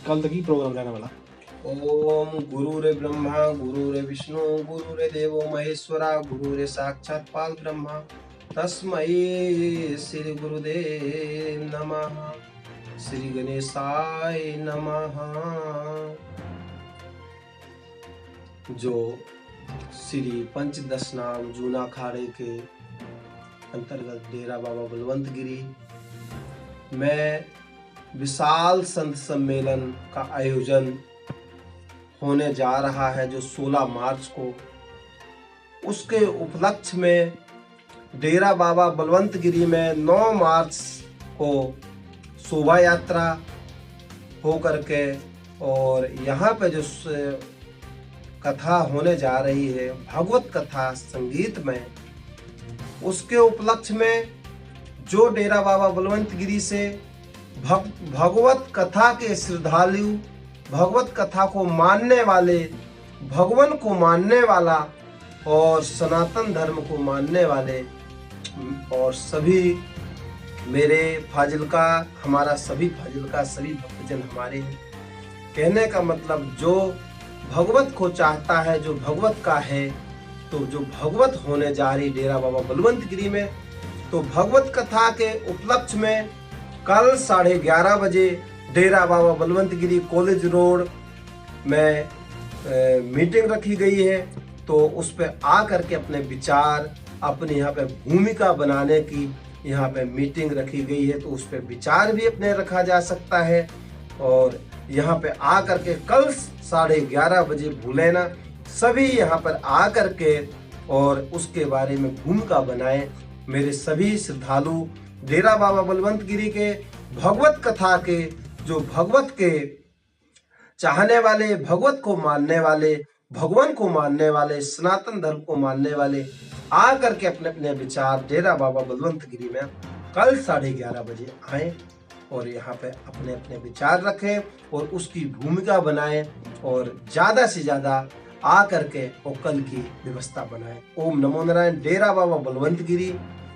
कल तक ही प्रोग्राम रहने वाला। ओम गुरुरे ब्रह्मा गुरुरे विष्णु गुरुरे देवो महेश्वरा गुरुरे साक्षात पाल ब्रह्मा तस्मै श्री गुरुदेव नमः। श्री गणेशाय नमः। जो श्री पंचदशनाम जूना अखाड़े के अंतर्गत डेरा बाबा बलवंत गिरी में विशाल संत सम्मेलन का आयोजन होने जा रहा है, जो 16 मार्च को, उसके उपलक्ष्य में डेरा बाबा बलवंत गिरी में 9 मार्च को शोभा यात्रा हो करके और यहाँ पे जो कथा होने जा रही है भागवत कथा संगीत में, उसके उपलक्ष्य में जो डेरा बाबा बलवंत गिरी से भगवत कथा के श्रद्धालु, भगवत कथा को मानने वाले, भगवान को मानने वाला और सनातन धर्म को मानने वाले और सभी मेरे फाजिलका, हमारा सभी फाजिलका, सभी भक्तजन हमारे हैं। कहने का मतलब जो भगवत को चाहता है, जो भगवत का है, तो जो भगवत होने जा रही डेरा बाबा बलवंत गिरी में, तो भगवत कथा के उपलक्ष्य में कल 11:30 बजे डेरा बाबा बलवंत गिरी कॉलेज रोड में मीटिंग रखी गई है। तो उस पर आ करके अपने विचार, अपने यहाँ पे भूमिका बनाने की यहाँ पे मीटिंग रखी गई है, तो उस पर विचार भी अपने रखा जा सकता है। और यहाँ पे आ करके कल 11:30 बजे भूले ना, सभी यहाँ पर आ करके और उसके बारे में भूमिका बनाएं। मेरे सभी श्रद्धालु डेरा बाबा बलवंत गिरी के भगवत कथा के, जो भगवत के चाहने वाले, भगवत को मानने वाले, भगवान को मानने वाले, सनातन धर्म को मानने वाले, आ करके अपने अपने विचार डेरा बाबा बलवंत गिरी में कल 11:30 बजे आए और यहाँ पे अपने अपने विचार रखें और उसकी भूमिका बनाएं और ज्यादा से ज्यादा आ करके और कल की व्यवस्था बनाएं। ओम नमो नारायण। डेरा बाबा बलवंत गिरी,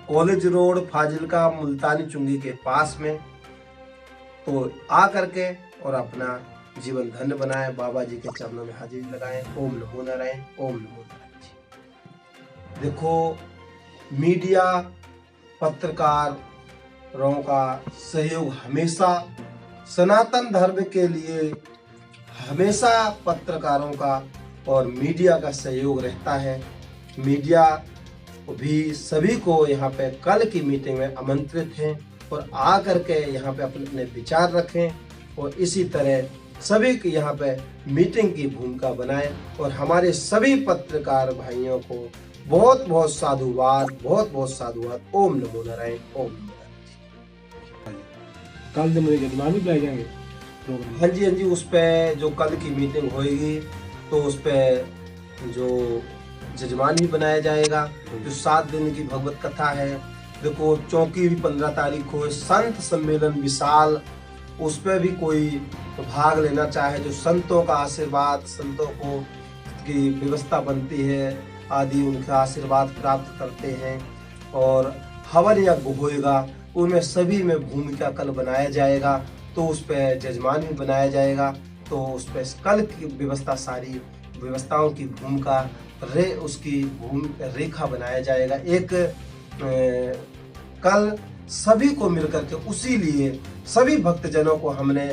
कॉलेज रोड, फाजिलका, मुल्तानी चुंगी के पास में। तो आ करके और अपना जीवन धन्य बनाएं, बाबा जी के चरणों में हाजिरी लगाएं। ओम नमो नारायण, ओम नमो नारायण जी। देखो, मीडिया, पत्रकारों का सहयोग हमेशा सनातन धर्म के लिए, हमेशा पत्रकारों का और मीडिया का सहयोग रहता है। मीडिया भी सभी को यहाँ पे कल की मीटिंग में आमंत्रित हैं और आ करके यहाँ पे अपने अपने विचार रखें और इसी तरह सभी की यहाँ पे मीटिंग की भूमिका बनाएं। और हमारे सभी पत्रकार भाइयों को बहुत बहुत साधुवाद, बहुत बहुत साधुवाद। ओम नमो नारायण, ओम नमो नारायण। कल दिन मुझे जजमान भी बुलाए जाएंगे प्रोग्राम। हाँ जी, हाँ जी, उस पे जो कल की मीटिंग होएगी तो उस पे जो जजमान भी बनाया जाएगा। जो 7 दिन की भगवत कथा है, देखो चौकी भी 15 तारीख को, संत सम्मेलन विशाल, उस पर भी कोई भाग लेना चाहे, जो संतों का आशीर्वाद, संतों को की व्यवस्था बनती है आदि, उनका आशीर्वाद प्राप्त करते हैं। और हवन यज्ञ होएगा, उनमें सभी में भूमिका कल बनाया जाएगा। तो उस पर जजमान भी बनाया जाएगा। तो उस पर कल की व्यवस्था, सारी व्यवस्थाओं की भूमिका उसकी रेखा बनाया जाएगा। एक कल सभी को मिलकर के, उसी लिए सभी भक्तजनों को हमने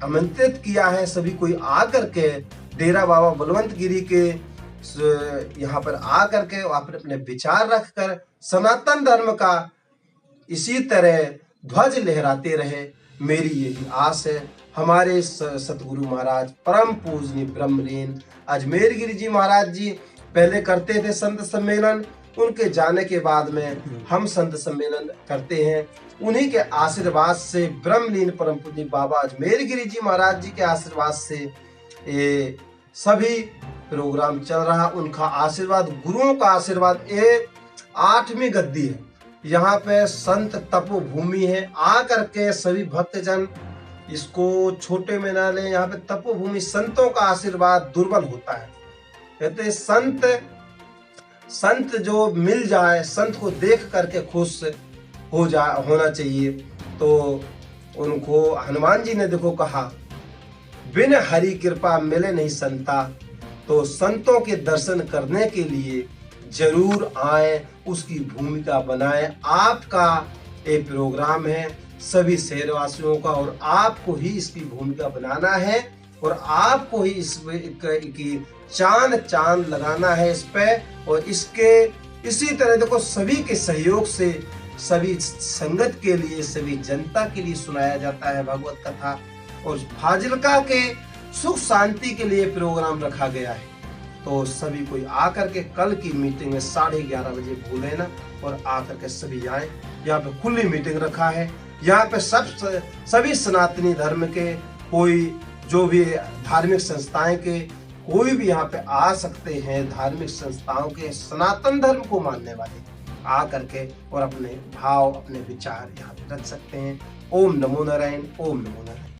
आमंत्रित किया है। सभी कोई आ करके डेरा बाबा बलवंत गिरी के यहाँ पर आ करके अपने अपने विचार रखकर सनातन धर्म का इसी तरह ध्वज लहराते रहे, मेरी यही आस है। हमारे सतगुरु महाराज परम पूजनीय ब्रह्मलीन अजमेर गिरी जी महाराज जी पहले करते थे संत सम्मेलन, उनके जाने के बाद में हम संत सम्मेलन करते हैं। उन्हीं के आशीर्वाद से, ब्रह्मलीन परम पूजनीय बाबा अजमेर गिरी जी महाराज जी के आशीर्वाद से ये सभी प्रोग्राम चल रहा। उनका आशीर्वाद, गुरुओं का आशीर्वाद, ये 8वीं गद्दी है। यहाँ पे संत तपोभूमि है। आ करके सभी भक्तजन इसको छोटे में ना लें। यहाँ पे तपोभूमि, संतों का आशीर्वाद दुर्बल होता है। कहते संत जो मिल जाए, संत को देख करके खुश होना चाहिए। तो उनको हनुमान जी ने देखो कहा बिन हरि कृपा मिले नहीं संता, तो संतों के दर्शन करने के लिए जरूर आए, उसकी भूमिका बनाएं। आपका ये प्रोग्राम है सभी शहरवासियों का, और आपको ही इसकी भूमिका बनाना है, और आपको ही इस की चांद लगाना है इस पे। और इसके इसी तरह देखो सभी के सहयोग से, सभी संगत के लिए, सभी जनता के लिए सुनाया जाता है भगवत कथा, और फाजिल्का के सुख शांति के लिए प्रोग्राम रखा गया है। तो सभी कोई आकर के कल की मीटिंग में 11:30 बजे भूले ना, और आकर के सभी आए। यहाँ पे खुली मीटिंग रखा है। यहाँ पे सभी सनातनी धर्म के, कोई जो भी धार्मिक संस्थाएं के, कोई भी यहाँ पे आ सकते हैं। धार्मिक संस्थाओं के, सनातन धर्म को मानने वाले आ करके और अपने भाव, अपने विचार यहाँ पे रख सकते हैं। ओम नमो नारायण, ओम नमो नारायण।